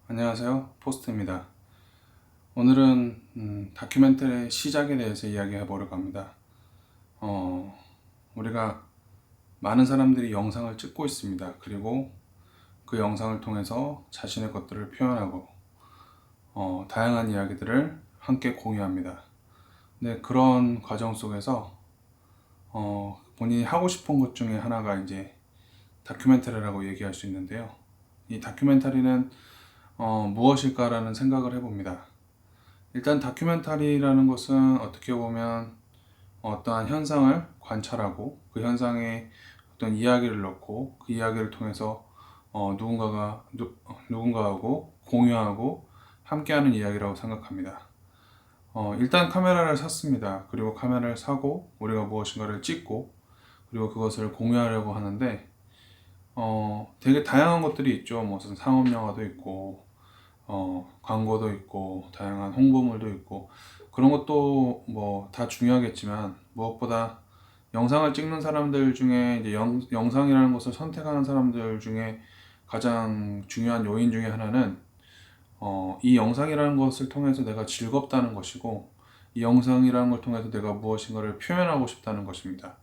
안녕하세요, 포스트입니다. 오늘은 다큐멘터리의 시작에 대해서 이야기해 보려고 합니다. 우리가 많은 사람들이 영상을 찍고 있습니다. 그리고 그 영상을 통해서 자신의 것들을 표현하고 다양한 이야기들을 함께 공유합니다. 네, 그런 과정 속에서 본인이 하고 싶은 것 중에 하나가 이제 다큐멘터리라고 얘기할 수 있는데요. 이 다큐멘터리는 무엇일까라는 생각을 해봅니다. 일단 다큐멘터리라는 것은 어떻게 보면 어떠한 현상을 관찰하고 그 현상에 어떤 이야기를 넣고 그 이야기를 통해서 누군가하고 공유하고 함께하는 이야기라고 생각합니다. 일단 카메라를 샀습니다. 그리고 카메라를 사고 우리가 무엇인가를 찍고 그리고 그것을 공유하려고 하는데 되게 다양한 것들이 있죠. 무슨 상업 영화도 있고 광고도 있고 다양한 홍보물도 있고 그런 것도 뭐 다 중요하겠지만 무엇보다 영상을 찍는 사람들 중에 이제 영상이라는 것을 선택하는 사람들 중에 가장 중요한 요인 중에 하나는 이 영상이라는 것을 통해서 내가 즐겁다는 것이고 이 영상이라는 걸 통해서 내가 무엇인가를 표현하고 싶다는 것입니다.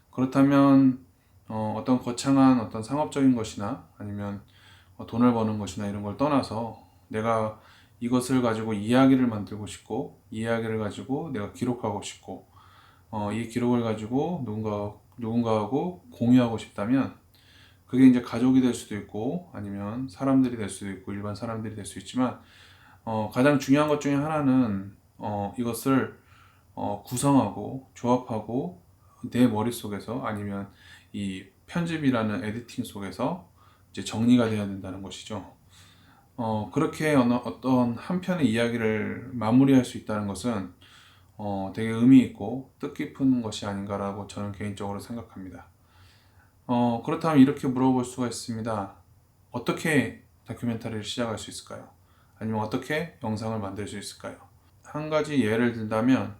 그렇다면 어떤 거창한 어떤 상업적인 것이나 아니면 돈을 버는 것이나 이런 걸 떠나서 내가 이것을 가지고 이야기를 만들고 싶고 이야기를 가지고 내가 기록하고 싶고 이 기록을 가지고 누군가하고 공유하고 싶다면 그게 이제 가족이 될 수도 있고 아니면 사람들이 될 수도 있고 일반 사람들이 될 수 있지만 가장 중요한 것 중에 하나는 이것을 구성하고 조합하고 내 머릿속에서 아니면 이 편집이라는 에디팅 속에서 이제 정리가 되어야 된다는 것이죠. 그렇게 어떤 한 편의 이야기를 마무리할 수 있다는 것은 되게 의미 있고 뜻깊은 것이 아닌가라고 저는 개인적으로 생각합니다. 그렇다면 이렇게 물어볼 수가 있습니다. 어떻게 다큐멘터리를 시작할 수 있을까요? 아니면 어떻게 영상을 만들 수 있을까요? 한 가지 예를 들자면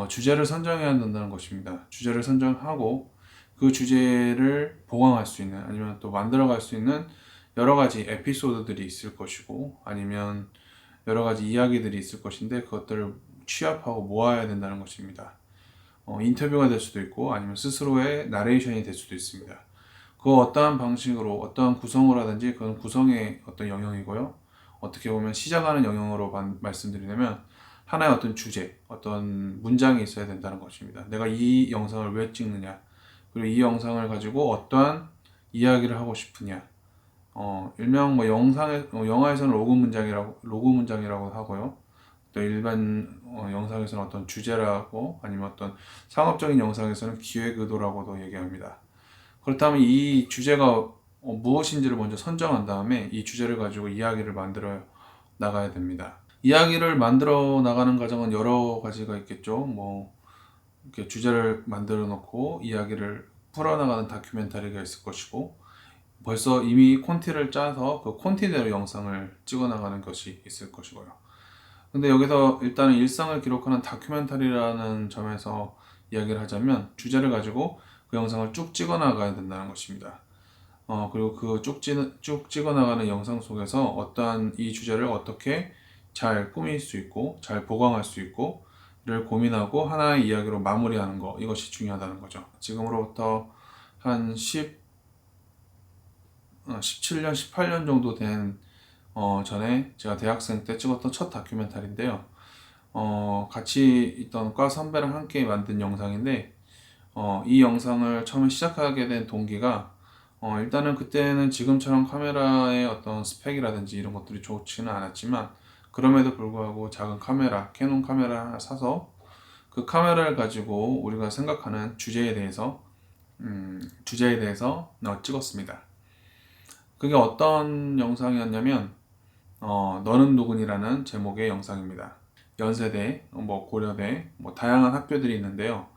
주제를 선정해야 된다는 것입니다. 주제를 선정하고 그 주제를 보강할 수 있는 아니면 또 만들어갈 수 있는 여러 가지 에피소드들이 있을 것이고 아니면 여러 가지 이야기들이 있을 것인데 그것들을 취합하고 모아야 된다는 것입니다. 인터뷰가 될 수도 있고 아니면 스스로의 나레이션이 될 수도 있습니다. 그 어떠한 방식으로 어떠한 구성을 하든지 그건 구성의 어떤 영역이고요. 어떻게 보면 시작하는 영역으로 말씀드리려면 하나의 어떤 주제, 어떤 문장이 있어야 된다는 것입니다. 내가 이 영상을 왜 찍느냐, 그리고 이 영상을 가지고 어떠한 이야기를 하고 싶으냐. 일명 뭐 영화에서는 로그 문장이라고 하고요. 또 일반 영상에서는 어떤 주제라고 아니면 어떤 상업적인 영상에서는 기획 의도라고도 얘기합니다. 그렇다면 이 주제가 무엇인지를 먼저 선정한 다음에 이 주제를 가지고 이야기를 만들어 나가야 됩니다. 이야기를 만들어 나가는 과정은 여러 가지가 있겠죠. 뭐 이렇게 주제를 만들어 놓고 이야기를 풀어나가는 다큐멘터리가 있을 것이고 벌써 이미 콘티를 짜서 그 콘티대로 영상을 찍어 나가는 것이 있을 것이고요. 근데 여기서 일단은 일상을 기록하는 다큐멘터리라는 점에서 이야기를 하자면 주제를 가지고 그 영상을 쭉 찍어 나가야 된다는 것입니다. 그리고 그 쭉 찍어 나가는 영상 속에서 어떠한 이 주제를 어떻게 잘 꾸밀 수 있고 잘 보강할 수 있고 를 고민하고 하나의 이야기로 마무리하는 거 이것이 중요하다는 거죠. 지금으로부터 한 17년, 18년 정도 된 전에 제가 대학생 때 찍었던 첫 다큐멘터리인데요. 같이 있던 과 선배랑 함께 만든 영상인데 이 영상을 처음에 시작하게 된 동기가 일단은 그때는 지금처럼 카메라의 어떤 스펙이라든지 이런 것들이 좋지는 않았지만 그럼에도 불구하고 작은 카메라, 캐논 카메라 하나 사서 그 카메라를 가지고 우리가 생각하는 주제에 대해서 찍었습니다. 그게 어떤 영상이었냐면 너는 누구니라는 제목의 영상입니다. 연세대, 뭐 고려대, 뭐 다양한 학교들이 있는데요.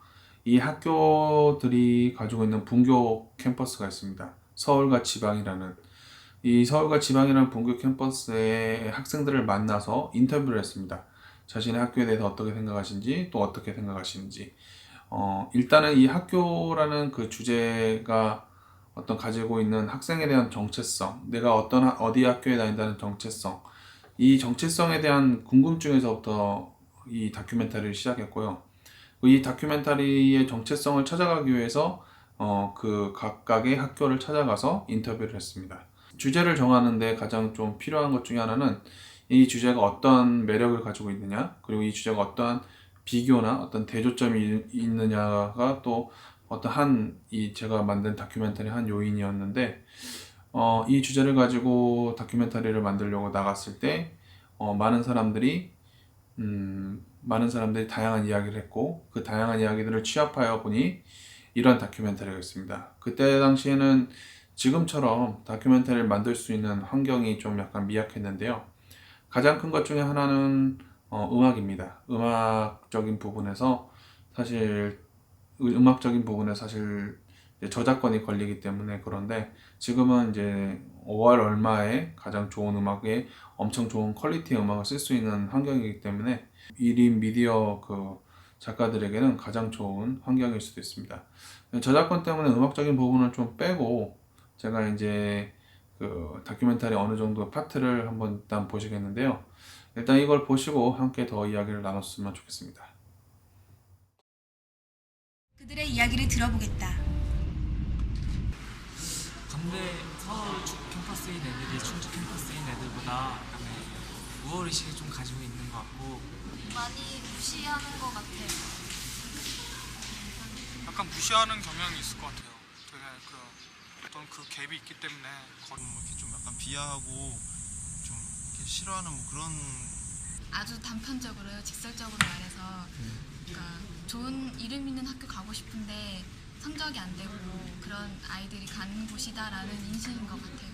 이 학교들이 가지고 있는 분교 캠퍼스가 있습니다. 서울과 지방이라는 이 서울과 지방이라는 분교 캠퍼스의 학생들을 만나서 인터뷰를 했습니다. 자신의 학교에 대해서 어떻게 생각하시는지 또 어떻게 생각하시는지 일단은 이 학교라는 그 주제가 어떤 가지고 있는 학생에 대한 정체성, 내가 어디 학교에 다닌다는 정체성, 이 정체성에 대한 궁금증에서부터 이 다큐멘터리를 시작했고요. 이 다큐멘터리의 정체성을 찾아가기 위해서 그 각각의 학교를 찾아가서 인터뷰를 했습니다. 주제를 정하는데 가장 좀 필요한 것 중에 하나는 이 주제가 어떤 매력을 가지고 있느냐, 그리고 이 주제가 어떠한 비교나 어떤 대조점이 있느냐가 또 어떤 이 제가 만든 다큐멘터리 한 요인이었는데, 이 주제를 가지고 다큐멘터리를 만들려고 나갔을 때 많은 사람들이 다양한 이야기를 했고, 그 다양한 이야기들을 취합하여 보니 이런 다큐멘터리가 있습니다. 그때 당시에는 지금처럼 다큐멘터리를 만들 수 있는 환경이 좀 약간 미약했는데요. 가장 큰 것 중에 하나는 음악입니다. 음악적인 부분에 사실 이제 저작권이 걸리기 때문에. 그런데 지금은 이제 5월 얼마에 가장 좋은 음악에 엄청 좋은 퀄리티의 음악을 쓸 수 있는 환경이기 때문에 1인 미디어 그 작가들에게는 가장 좋은 환경일 수도 있습니다. 저작권 때문에 음악적인 부분을 좀 빼고 제가 이제 그 다큐멘터리 어느 정도 파트를 한번 일단 보시겠는데요. 일단 이걸 보시고 함께 더 이야기를 나눴으면 좋겠습니다. 그들의 이야기를 들어보겠다. 근데 서울 캠퍼스인 애들이 충주 캠퍼스인 애들보다 약간의 우월의식을 좀 가지고 있는 것 같고 많이 무시하는 것 같아요. 약간 무시하는 경향이 있을 것 같아요. 되게 어떤 그 갭이 있기 때문에 이렇게 좀 약간 비하하고 좀 이렇게 싫어하는 뭐 그런 아주 단편적으로요, 직설적으로 말해서 그러니까 좋은 이름 있는 학교 가고 싶은데 성적이 안 되고 그런 아이들이 가는 곳이다라는 인식인 것 같아요.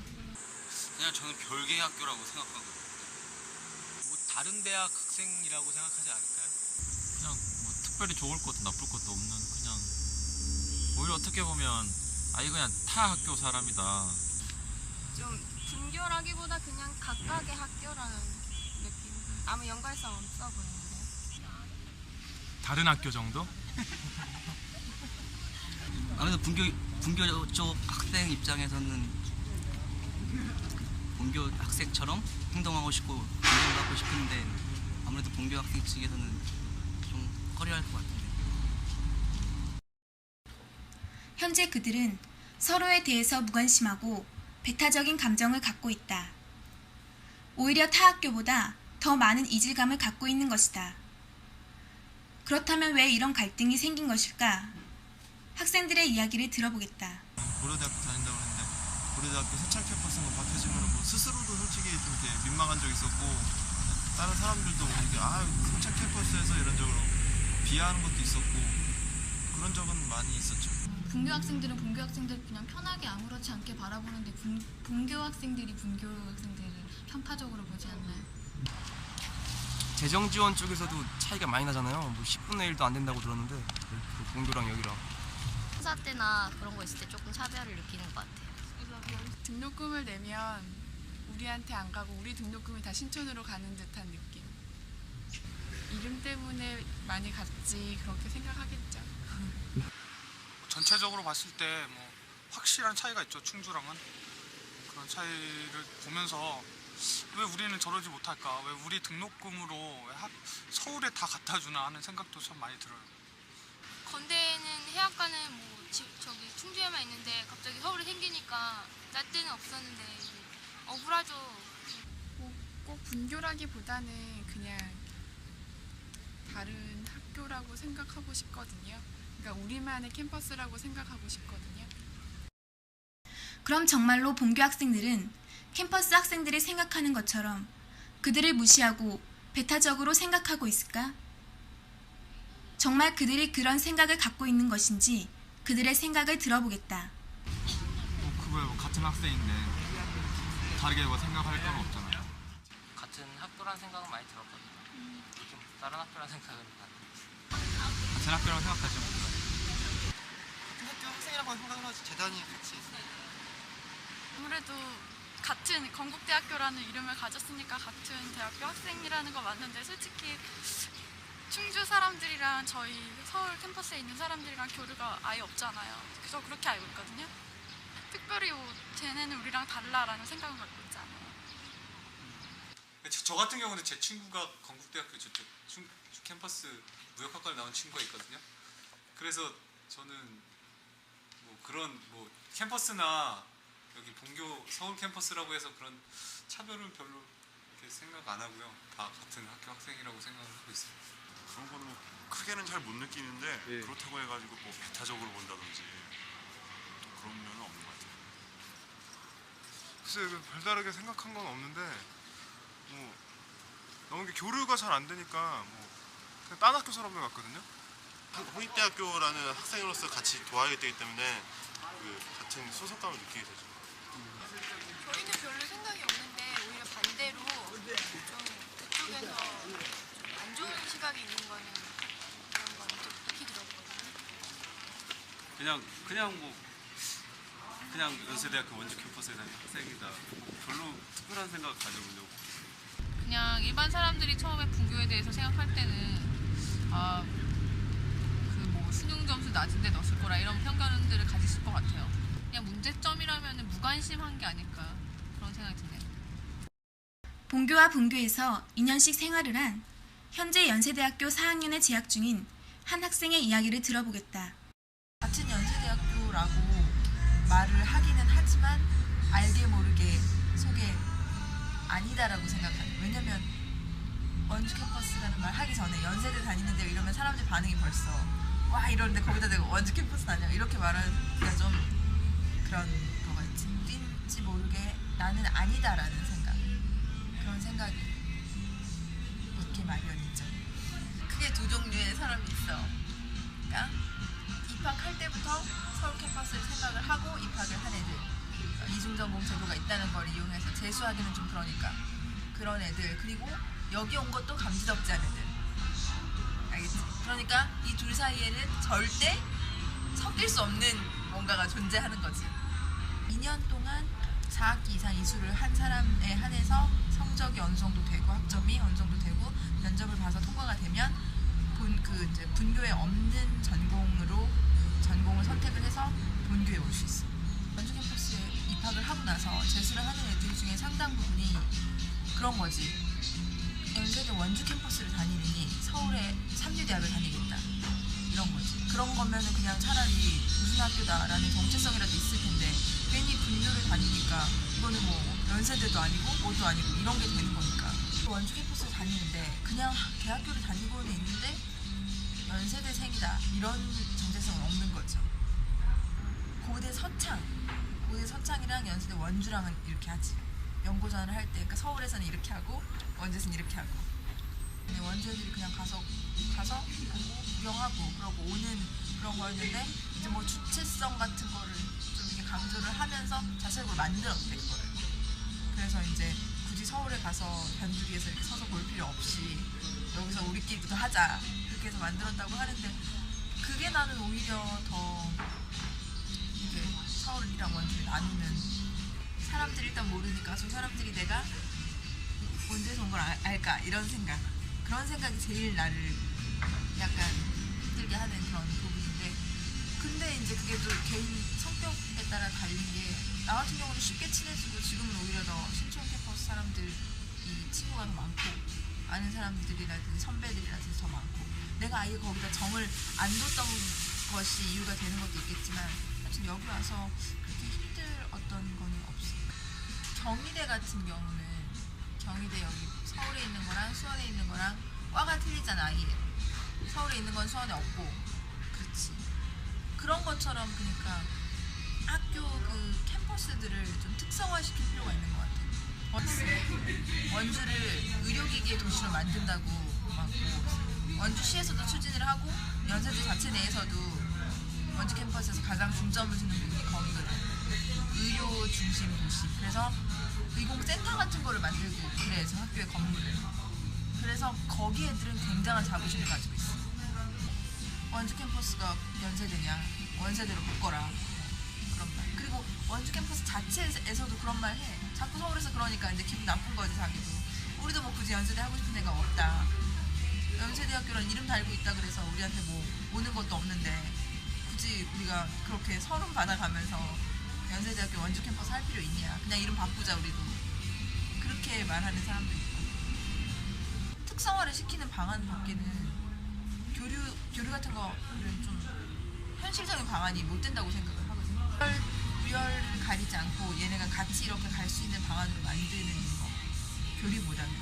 그냥 저는 별개의 학교라고 생각하거든요. 뭐 다른 대학 학생이라고 생각하지 않을까요? 그냥 뭐 특별히 좋을 것도 나쁠 것도 없는, 그냥 오히려 어떻게 보면 그냥 타 학교 사람이다. 좀 분교라기보다 그냥 각각의 학교라는 느낌. 아무 연관성 없어 보이는데요. 다른 학교 정도? 아무래도 분교 쪽 학생 입장에서는 본교 학생처럼 행동하고 싶고 인정받고 싶은데 아무래도 본교 학생 측에서는 좀 꺼려할 것 같은데. 현재 그들은 서로에 대해서 무관심하고 배타적인 감정을 갖고 있다. 오히려 타 학교보다 더 많은 이질감을 갖고 있는 것이다. 그렇다면 왜 이런 갈등이 생긴 것일까? 학생들의 이야기를 들어보겠다. 고려대학교 다닌다고 했는데 고려대학교 세창 캠퍼스가 바뀌어지면 뭐 스스로도 솔직히 좀 이렇게 민망한 적 있었고, 다른 사람들도 이게 세창 캠퍼스에서 이런적으로 비하하는 것도 있었고 그런 적은 많이 있었죠. 분교 학생들은 본교 학생들 그냥 편하게 아무렇지 않게 바라보는데 본교 학생들이 분교 학생들을 편파적으로 보지 않나요? 재정 지원 쪽에서도 차이가 많이 나잖아요. 뭐 10분의 1도 안 된다고 들었는데 본교랑 여기랑. 행사 때나 그런 거 있을 때 조금 차별을 느끼는 것 같아요. 등록금을 내면 우리한테 안 가고 우리 등록금이 다 신촌으로 가는 듯한 느낌. 이름 때문에 많이 갔지 그렇게 생각하겠죠. 전체적으로 봤을 때 뭐 확실한 차이가 있죠. 충주랑은 그런 차이를 보면서 왜 우리는 저러지 못할까? 왜 우리 등록금으로 서울에 다 갖다 주나 하는 생각도 참 많이 들어요. 건대는 해학과는 뭐 저기 충주에만 있는데 갑자기 서울에 생기니까 날 때는 없었는데 억울하죠. 꼭 분교라기보다는 그냥 다른 학교라고 생각하고 싶거든요. 그러니까 우리만의 캠퍼스라고 생각하고 싶거든요. 그럼 정말로 본교 학생들은 캠퍼스 학생들이 생각하는 것처럼 그들을 무시하고 배타적으로 생각하고 있을까? 정말 그들이 그런 생각을 갖고 있는 것인지 그들의 생각을 들어보겠다. 그거야 뭐 같은 학생인데 다르게 뭐 생각할 건 없잖아요. 같은 학교란 생각은 많이 들었거든요. 좀 다른 학교란 생각은 안 같은 학교라고 생각하죠. 같은 학교 학생이라고 생각을 하지. 재단이 같이 있어요. 아무래도 같은 건국대학교라는 이름을 가졌으니까 같은 대학교 학생이라는 거 맞는데 솔직히 충주 사람들이랑 저희 서울 캠퍼스에 있는 사람들이랑 교류가 아예 없잖아요. 그래서 그렇게 알고 있거든요. 특별히 뭐 쟤네는 우리랑 달라라는 생각은 갖고 있지 않아요. 저 같은 경우는 제 친구가 건국대학교 저쪽 캠퍼스 무역학과를 나온 친구가 있거든요. 그래서 저는 뭐 그런 뭐 캠퍼스나 여기 본교 서울 캠퍼스라고 해서 그런 차별은 별로 이렇게 생각 안 하고요. 다 같은 학교 학생이라고 생각을 하고 있어요. 그런 거는 뭐 크게는 잘 못 느끼는데 예. 그렇다고 해가지고 뭐 배타적으로 본다든지 또 그런 면은 없는 것 같아요. 글쎄 별다르게 생각한 건 없는데 뭐 너무 이게 교류가 잘 안 되니까 뭐 그냥 딴 학교 사람들 같거든요. 홍익대학교라는 학생으로서 같이 도와야 되기 때문에 그 같은 소속감을 느끼게 되죠. 저희는 별로 생각이 없는데 오히려 반대로 좀 그쪽에서 좀 안 좋은 시각이 있는 거는 그런 거는 좀 특히 들었거든요. 그냥 연세대학교 원주 캠퍼스에 다니는 학생이다. 별로 특별한 생각 가져보려고. 그냥 일반 사람들이 처음에 분교에 대해서 생각할 때는 그 뭐 수능 점수 낮은데 넣었을 거라 이런 편견들을 가지실 것 같아요. 그냥 문제점이라면 무관심한 게 아닐까 그런 생각이 드네요. 본교와 분교에서 2년씩 생활을 한 현재 연세대학교 4학년에 재학 중인 한 학생의 이야기를 들어보겠다. 같은 연세대학교라고 말을 하기는 하지만 알게 모르게 속에 아니다라고 생각하는. 왜냐면 원주 캠퍼스라는 말 하기 전에 연세대 다니는데 이러면 사람들 반응이 벌써 와 이러는데 거기다 내가 원주 캠퍼스 다녀 이렇게 말하기가 좀 그런 거가 있지. 왠지 모르게 나는 아니다라는 생각. 그런 생각이 있게 마련이죠. 크게 두 종류의 사람이 있어. 그러니까 입학할 때부터 서울 캠퍼스를 생각을 하고 입학을 한 애들. 이중전공 제도가 있다는 걸 이용해서 재수하기는 좀 그러니까 그런 애들. 그리고 여기 온 것도 감지덕지한 애들. 알겠지? 그러니까 이 둘 사이에는 절대 섞일 수 없는 뭔가가 존재하는 거지. 2년 동안 4학기 이상 이수를 한 사람에 한해서 성적이 어느 정도 되고 학점이 어느 정도 되고 면접을 봐서 통과가 되면 이제 분교에 없는 전공을 선택을 해서 본교에 올 수 있어. 원주 캠퍼스에 입학을 하고 나서 재수를 하는 애들 중에 상당 부분이 그런 거지. 연세대 원주 캠퍼스를 다니느니 서울의 삼류대학을 다니겠다. 이런 거지. 그런 거면은 그냥 차라리 무슨 학교다라는 정체성이라도 있을 텐데 괜히 분교를 다니니까 이거는 뭐 연세대도 아니고 뭐도 아니고 이런 게 되는 거니까. 원주 캠퍼스를 다니는데 그냥 대학교를 다니고는 있는데 연세대생이다 이런 정체성은 없는 거죠. 고대 서창이랑 연세대 원주랑은 이렇게 하지. 연고전을 할 때 그러니까 서울에서는 이렇게 하고 원주에서는 이렇게 하고. 근데 원주 애들이 그냥 가서 보고 구경하고 그러고 오는 그런 거였는데 이제 뭐 주체성 같은 거를 좀 이렇게 강조를 하면서 자체적으로 만들었대 그거를. 그래서 이제 굳이 서울에 가서 변두리에서 이렇게 서서 볼 필요 없이 여기서 우리끼리부터 하자 이렇게 해서 만들었다고 하는데 그게 나는 오히려 더 이게 서울이랑 원주를 나누는. 사람들이 일단 모르니까 저 사람들이 내가 원주에서 온 걸 알까 이런 생각. 그런 생각이 제일 나를 약간 힘들게 하는 그런 부분인데 근데 이제 그게 또 개인 성격에 따라 달린 게 나 같은 경우는 쉽게 친해지고 지금은 오히려 더 신촌 캠퍼스 사람들이 친구가 더 많고 아는 사람들이라든지 선배들이라든지 더 많고 내가 아예 거기다 정을 안 뒀던 것이 이유가 되는 것도 있겠지만 하여튼 여기 와서 그렇게 힘들 어떤 거는 없어. 경희대 같은 경우는 경희대 여기 서울에 있는 거랑 수원에 있는 거랑 과가 틀리잖아 아예. 서울에 있는 건 수원에 없고. 그렇지. 그런 것처럼 그러니까 학교 그 캠퍼스들을 좀 특성화시킬 필요가 있는 것 같아. 원주를 의료기기의 도시로 만든다고 막 원주시에서도 추진을 하고 연세대 자체 내에서도 원주 캠퍼스에서 가장 중점을 두는 부분이 거기거든. 의료 중심 도시. 그래서 의공센터 같은 거를 만들고 그래서 학교의 건물을. 그래서 거기 애들은 굉장한 자부심을 가지고 있어. 원주 캠퍼스가 연세대냐 원세대로 바꿔라 그런 말. 그리고 원주 캠퍼스 자체에서도 그런 말 해. 자꾸 서울에서 그러니까 이제 기분 나쁜 거지 자기도. 우리도 뭐 굳이 연세대 하고 싶은 데가 없다. 연세대학교란 이름 달고 있다 그래서 우리한테 뭐 오는 것도 없는데 굳이 우리가 그렇게 서름 받아가면서 연세대학교 원주 캠퍼스 할 필요 있냐, 그냥 이름 바꾸자 우리도, 그렇게 말하는 사람도 있고, 특성화를 시키는 방안 밖에는 교류 같은 거는 좀 현실적인 방안이 못 된다고 생각을 하거든요. 우열을 가리지 않고 얘네가 같이 이렇게 갈 수 있는 방안으로 만드는 거, 교류보다는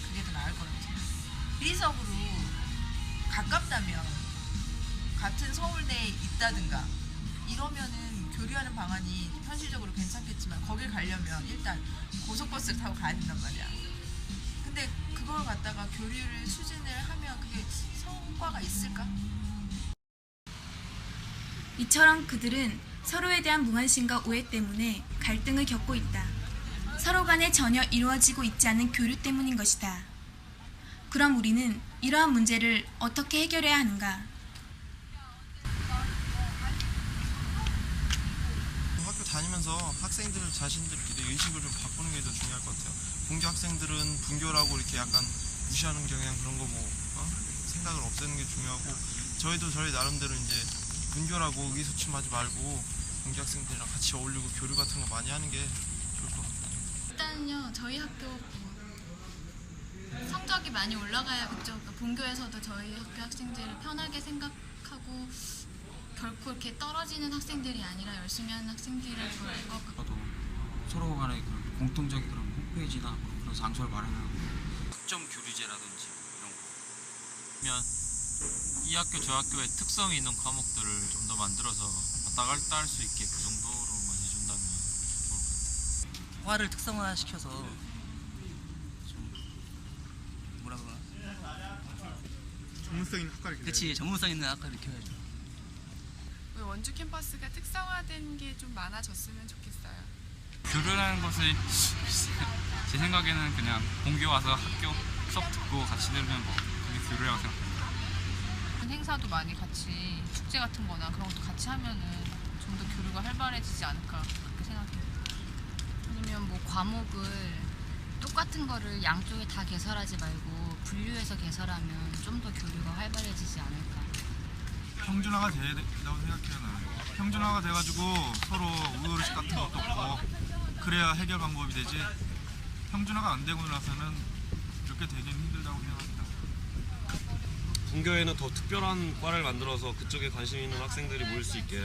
그게 더 나을 거라고 생각해요. 비리석으로 가깝다면 같은 서울대에 있다든가 이러면은 교류하는 방안이 현실적으로 괜찮겠지만, 거길 가려면 일단 고속버스를 타고 가야 된단 말이야. 근데 그걸 갖다가 교류를 추진을 하면 그게 성과가 있을까? 이처럼 그들은 서로에 대한 무관심과 오해 때문에 갈등을 겪고 있다. 서로 간에 전혀 이루어지고 있지 않는 교류 때문인 것이다. 그럼 우리는 이러한 문제를 어떻게 해결해야 하는가? 학교 다니면서 학생들 자신들끼리 의식을 좀 바꾸는 게 더 중요할 것 같아요. 분교 학생들은 분교라고 이렇게 약간 무시하는 경향, 그런 거 생각을 없애는 게 중요하고, 저희도 저희 나름대로 이제 분교라고 의기소침하지 말고 분교 학생들이랑 같이 어울리고 교류 같은 거 많이 하는 게 좋을 것 같아요. 일단요, 저희 학교 성적이 많이 올라가야 그쪽 본교에서도 저희 학교 학생들을 편하게 생각하고 결코 이렇게 떨어지는 학생들이 아니라 열심히 하는 학생들을 좋아할 것 같고, 서로 간에 그런 공통적인 그런 홈페이지나 그런 장소를 마련하고 특정 교류제라든지 이런 거 그러면 이 학교 저 학교의 특성이 있는 과목들을 좀 더 만들어서 왔다 갔다 할 수 있게 그 정도로만 해준다면 좋을 것 같아요. 과를 특성화시켜서 좀 뭐라 그러나? 전문성 있는 학과를 그치, 전문성 있는 학과를 키워야죠. 우리 원주 캠퍼스가 특성화된 게 좀 많아졌으면 좋겠어요. 교류라는 것을 제 생각에는 그냥 본교 와서 학교 수업 듣고 같이 들으면 뭐 그게 교류라고 생각합니다. 행사도 많이 같이, 축제 같은 거나 그런 것도 같이 하면은 좀 더 교류가 활발해지지 않을까 그렇게 생각해요. 아니면 뭐 과목을 똑같은 거를 양쪽에 다 개설하지 말고 분류해서 개설하면 좀 더 교류가 활발해지지 않을까. 평준화가 돼야 된다고 생각해요. 나는. 평준화가 돼가지고 서로 우열의식 같은 것도 없고 그래야 해결 방법이 되지, 평준화가 안 되고 나서는 이렇게 되긴 힘들다고 생각합니다. 본교에는 더 특별한 과를 만들어서 그쪽에 관심 있는 학생들이 모일 수 있게,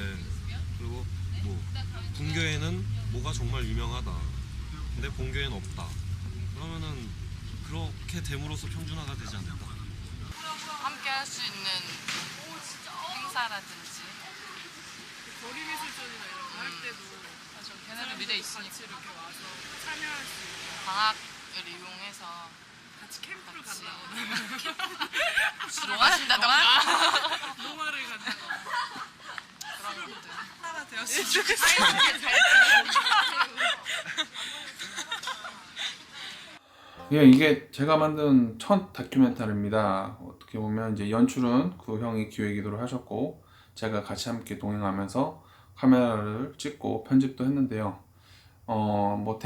그리고 뭐 분교에는 뭐가 정말 유명하다 근데 본교에는 없다, 그러면은 그렇게 됨으로써 평준화가 되지 않을까. 함께 할 수 있는 행사라든지 거리미술전이나 이런 거 할 때도 맞아, 걔네들 미대 있으니까 같이 이렇게 와서 참여할 수 있고, 방학을 이용해서 같이 캠프를 같이 간다거나 농하신다던가 농화를 간다거나 그런 것들 하나 되었으면 좋겠어요. 예, 이게 제가 만든 첫 다큐멘터리입니다. 어떻게 보면 이제 연출은 그 형이 기획이도록 하셨고 제가 같이 함께 동행하면서 카메라를 찍고 편집도 했는데요. 뭐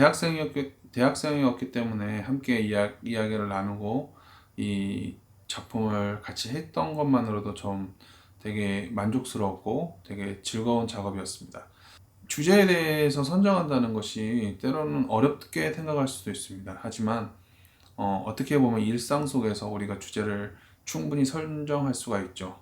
대학생이었기 때문에 함께 이야기를 나누고 이 작품을 같이 했던 것만으로도 좀 되게 만족스러웠고 되게 즐거운 작업이었습니다. 주제에 대해서 선정한다는 것이 때로는 어렵게 생각할 수도 있습니다. 하지만 어떻게 보면 일상 속에서 우리가 주제를 충분히 선정할 수가 있죠.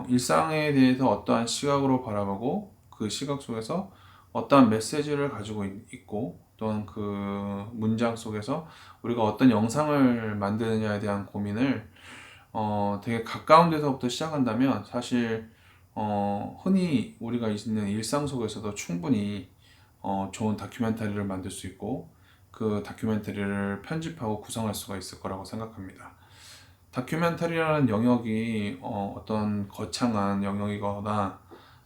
일상에 대해서 어떠한 시각으로 바라보고 그 시각 속에서 어떠한 메시지를 가지고 있고 또한 그 문장 속에서 우리가 어떤 영상을 만드느냐에 대한 고민을 되게 가까운 데서부터 시작한다면 사실 흔히 우리가 있는 일상 속에서도 충분히 좋은 다큐멘터리를 만들 수 있고 그 다큐멘터리를 편집하고 구성할 수가 있을 거라고 생각합니다. 다큐멘터리라는 영역이 어떤 거창한 영역이거나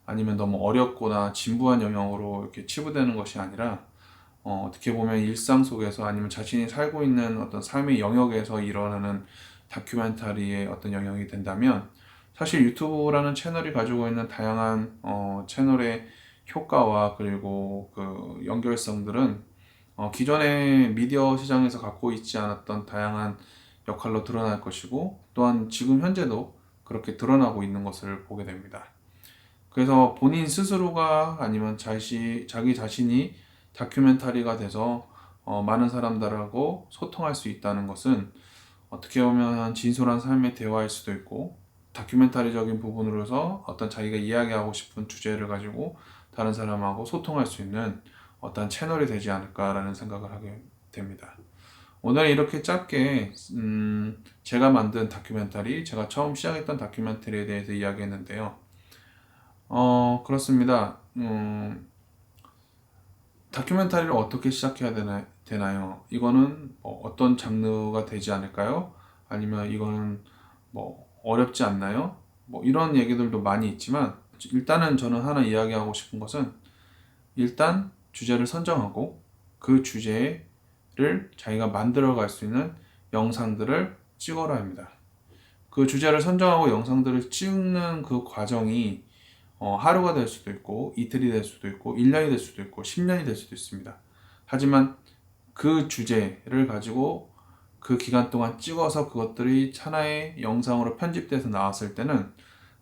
아니면 너무 어렵거나 진부한 영역으로 이렇게 치부되는 것이 아니라 어떻게 보면 일상 속에서 아니면 자신이 살고 있는 어떤 삶의 영역에서 일어나는 다큐멘터리의 어떤 영역이 된다면 사실 유튜브라는 채널이 가지고 있는 다양한 채널의 효과와 그리고 그 연결성들은 기존의 미디어 시장에서 갖고 있지 않았던 다양한 역할로 드러날 것이고 또한 지금 현재도 그렇게 드러나고 있는 것을 보게 됩니다. 그래서 본인 스스로가 아니면 자기 자신이 다큐멘터리가 돼서 많은 사람들하고 소통할 수 있다는 것은 어떻게 보면 진솔한 삶의 대화일 수도 있고 다큐멘터리적인 부분으로서 어떤 자기가 이야기하고 싶은 주제를 가지고 다른 사람하고 소통할 수 있는 어떤 채널이 되지 않을까라는 생각을 하게 됩니다. 오늘 이렇게 짧게 제가 만든 다큐멘터리, 제가 처음 시작했던 다큐멘터리에 대해서 이야기했는데요. 그렇습니다. 다큐멘터리를 어떻게 시작해야 되나요? 이거는 어떤 장르가 되지 않을까요? 아니면 이거는 어렵지 않나요? 이런 얘기들도 많이 있지만 일단은 저는 하나 이야기하고 싶은 것은 일단 주제를 선정하고 그 주제를 자기가 만들어갈 수 있는 영상들을 찍어라 합니다. 그 주제를 선정하고 영상들을 찍는 그 과정이 하루가 될 수도 있고 이틀이 될 수도 있고 1년이 될 수도 있고 10년이 될 수도 있습니다. 하지만 그 주제를 가지고 그 기간 동안 찍어서 그것들이 하나의 영상으로 편집돼서 나왔을 때는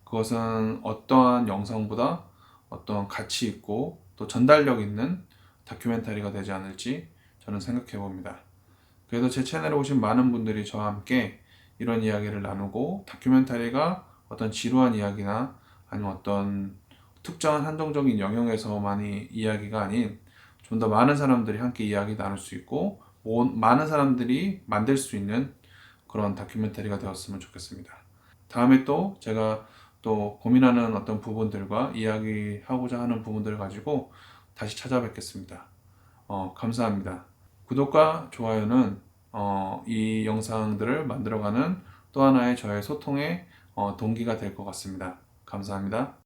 그것은 어떠한 영상보다 어떤 가치 있고 또 전달력 있는 다큐멘터리가 되지 않을지 저는 생각해 봅니다. 그래서 제 채널에 오신 많은 분들이 저와 함께 이런 이야기를 나누고 다큐멘터리가 어떤 지루한 이야기나 아니면 어떤 특정한 한정적인 영역에서만이 이야기가 아닌 좀 더 많은 사람들이 함께 이야기 나눌 수 있고 많은 사람들이 만들 수 있는 그런 다큐멘터리가 되었으면 좋겠습니다. 다음에 또 제가 또 고민하는 어떤 부분들과 이야기하고자 하는 부분들을 가지고 다시 찾아뵙겠습니다. 감사합니다. 구독과 좋아요는 이 영상들을 만들어가는 또 하나의 저의 소통의 동기가 될 것 같습니다. 감사합니다.